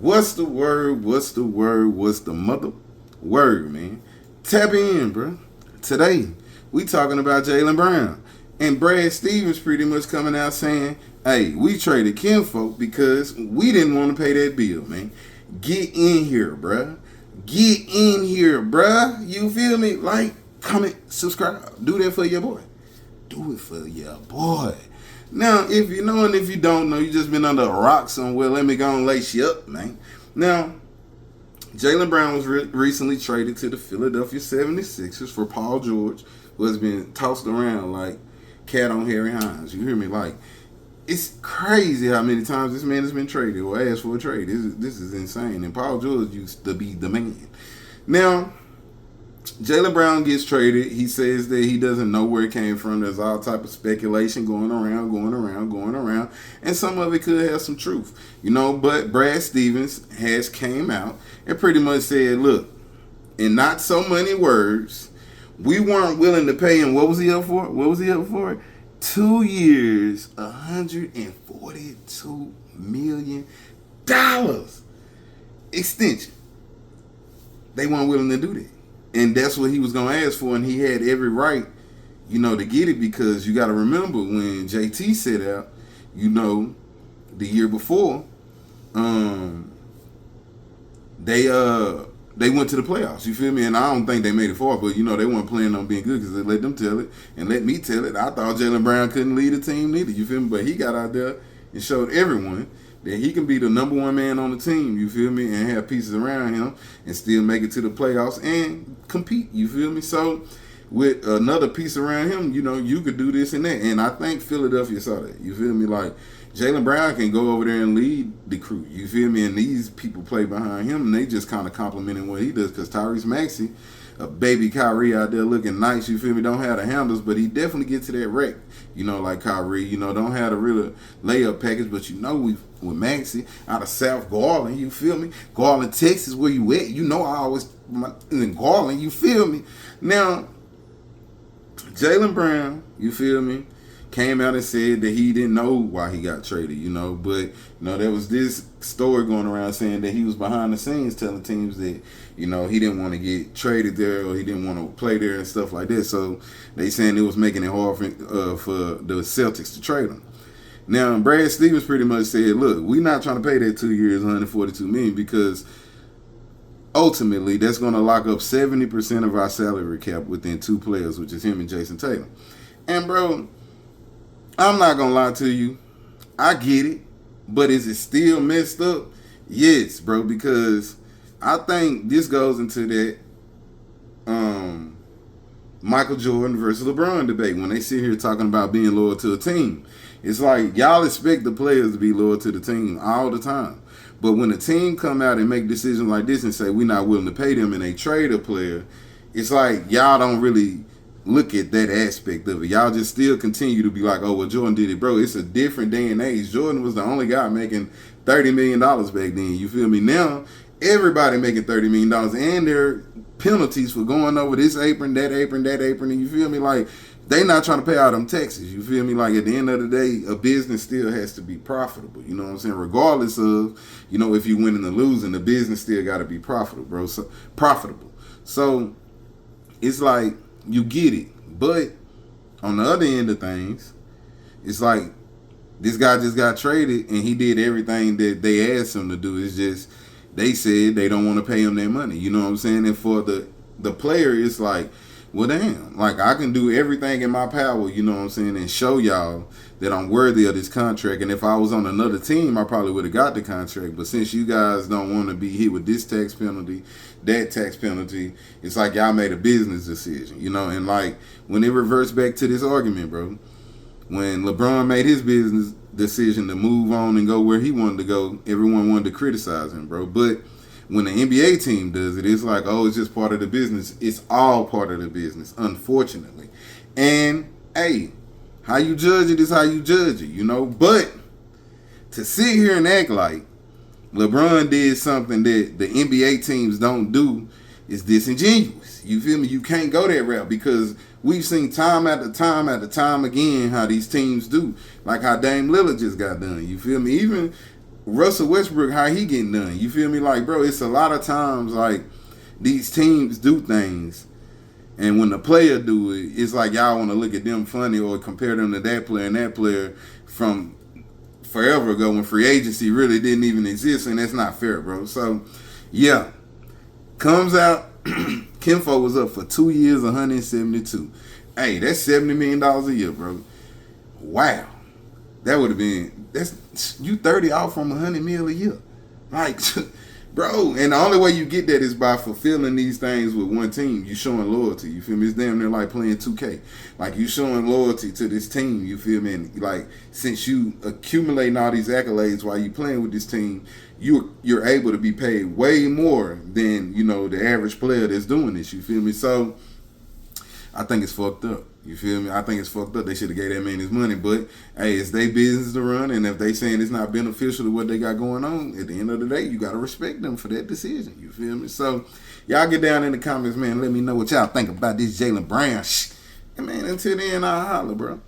What's the word? What's the word? What's the mother word, man? Tap in, bro. Today, we talking about Jaylen Brown. And Brad Stevens pretty much coming out saying, hey, we traded Kinfolk because we didn't want to pay that bill, man. Get in here, bruh. Get in here, bruh. You feel me? Like, comment, subscribe. Do that for your boy. Do it for your boy. Now, if you know and if you don't know, you just been under a rock somewhere, let me go and lace you up, man. Now, Jaylen Brown was recently traded to the Philadelphia 76ers for Paul George, who has been tossed around like cat on Harry Hines. You hear me? Like, it's crazy how many times this man has been traded or asked for a trade. This is insane. And Paul George used to be the man. Now, Jaylen Brown gets traded. He says that he doesn't know where it came from. There's all type of speculation going around. And some of it could have some truth. But Brad Stevens has came out and pretty much said, look, in not so many words, we weren't willing to pay him. What was he up for? 2 years, $142 million extension. They weren't willing to do that. And that's what he was going to ask for, and he had every right, to get it, because you got to remember when JT set out, the year before, they went to the playoffs. You feel me? And I don't think they made it far, but they weren't planning on being good because they let them tell it and let me tell it. I thought Jaylen Brown couldn't lead a team neither. You feel me? But he got out there and showed everyone that he can be the number one man on the team, you feel me, and have pieces around him and still make it to the playoffs and compete, you feel me? So with another piece around him, you could do this and that. And I think Philadelphia saw that, you feel me? Like, Jaylen Brown can go over there and lead the crew, you feel me? And these people play behind him, and they just kind of complimenting what he does, because Tyrese Maxey, a baby Kyrie out there looking nice, you feel me, don't have the handles, but he definitely gets to that wreck, like Kyrie, don't have the real layup package, but with Maxey out of South Garland, you feel me? Garland, Texas, where you at? I always in Garland, you feel me? Now, Jaylen Brown, you feel me, came out and said that he didn't know why he got traded, but there was this story going around saying that he was behind the scenes telling teams that he didn't want to get traded there, or he didn't want to play there and stuff like that. So they saying it was making it hard for the Celtics to trade him. Now, Brad Stevens pretty much said, look, we're not trying to pay that 2 years, $142 million, because ultimately that's going to lock up 70% of our salary cap within two players, which is him and Jason Tatum. And bro, I'm not going to lie to you, I get it, but is it still messed up? Yes, bro, because I think this goes into that Michael Jordan versus LeBron debate when they sit here talking about being loyal to a team. It's like y'all expect the players to be loyal to the team all the time. But when a team come out and make decisions like this and say we're not willing to pay them and they trade a player, it's like y'all don't really look at that aspect of it. Y'all just still continue to be like, oh, well, Jordan did it. Bro, it's a different day and age. Jordan was the only guy making $30 million back then. You feel me? Now, everybody making $30 million, and there are penalties for going over this apron, that apron, and you feel me? Like, they not trying to pay all them taxes. You feel me? Like, at the end of the day, a business still has to be profitable. You know what I'm saying? Regardless of, if you winning or losing, the business still got to be profitable, bro. So, profitable. So, it's like, you get it. But on the other end of things, it's like this guy just got traded and he did everything that they asked him to do. It's just they said they don't want to pay him their money. You know what I'm saying? And for the player, it's like, well, damn, like I can do everything in my power, you know what I'm saying, and show y'all that I'm worthy of this contract. And if I was on another team, I probably would have got the contract. But since you guys don't want to be hit with this tax penalty, that tax penalty, it's like y'all made a business decision, And like when it reverts back to this argument, bro, when LeBron made his business decision to move on and go where he wanted to go, everyone wanted to criticize him, bro. But when the NBA team does it, it's like, oh, it's just part of the business. It's all part of the business, unfortunately. And, hey, how you judge it is how you judge it, But to sit here and act like LeBron did something that the NBA teams don't do is disingenuous. You feel me? You can't go that route because we've seen time after time again how these teams do. Like how Dame Lillard just got done. You feel me? Even Russell Westbrook, how he getting done? You feel me? Like, bro, it's a lot of times like these teams do things, and when the player do it, it's like y'all want to look at them funny or compare them to that player and that player from forever ago when free agency really didn't even exist, and that's not fair, bro. So, yeah, comes out. Kinfo was up for 2 years, 172. Hey, that's $70 million a year, bro. Wow. That would have been, that's you 30 off from 100 mil a year. Like, bro, and the only way you get that is by fulfilling these things with one team. You showing loyalty. You feel me? It's damn near like playing 2K. Like, you showing loyalty to this team. You feel me? And like, since you accumulating all these accolades while you playing with this team, you're able to be paid way more than, you know, the average player that's doing this. You feel me? So I think it's fucked up. You feel me? I think it's fucked up. They should have gave that man his money. But, hey, it's their business to run. And if they saying it's not beneficial to what they got going on, at the end of the day, you got to respect them for that decision. You feel me? So, y'all get down in the comments, man. Let me know what y'all think about this Jaylen Brown. And, man, until then, I'll holler, bro.